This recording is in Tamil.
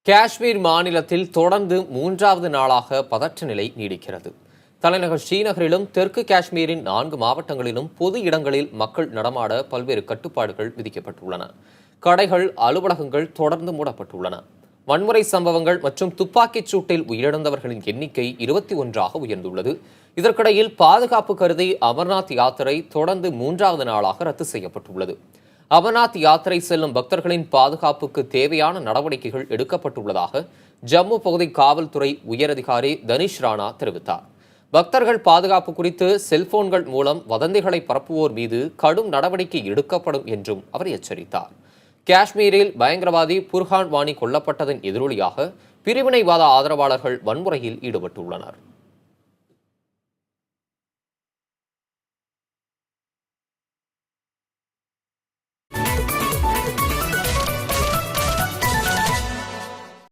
காஷ்மீர் மாநிலத்தில் தொடர்ந்து மூன்றாவது நாளாக பதற்ற நிலை நீடிக்கிறது. தலைநகர் ஸ்ரீநகரிலும் தெற்கு காஷ்மீரின் 4 மாவட்டங்களிலும் பொது இடங்களில் மக்கள் நடமாட பல்வேறு கட்டுப்பாடுகள் விதிக்கப்பட்டுள்ளன. கடைகள், அலுவலகங்கள் தொடர்ந்து மூடப்பட்டுள்ளன. வன்முறை சம்பவங்கள் மற்றும் துப்பாக்கிச் சூட்டில் உயிரிழந்தவர்களின் எண்ணிக்கை 21ஆக உயர்ந்துள்ளது. இதற்கிடையில் பாதுகாப்பு கருதி அமர்நாத் யாத்திரை தொடர்ந்து 3வது நாளாக ரத்து செய்யப்பட்டுள்ளது. அமர்நாத் யாத்திரை செல்லும் பக்தர்களின் பாதுகாப்புக்கு தேவையான நடவடிக்கைகள் எடுக்கப்பட்டுள்ளதாக ஜம்மு பகுதி காவல்துறை உயரதிகாரி தனிஷ் ராணா தெரிவித்தார். பக்தர்கள் பாதுகாப்பு குறித்து செல்போன்கள் மூலம் வதந்திகளை பரப்புவோர் மீது கடும் நடவடிக்கை எடுக்கப்படும் என்றும் அவர் எச்சரித்தார். காஷ்மீரில் பயங்கரவாதி புர்ஹான் வானி கொல்லப்பட்டதன் எதிரொலியாக பிரிவினைவாத ஆதரவாளர்கள் வன்முறையில் ஈடுபட்டுள்ளனர்.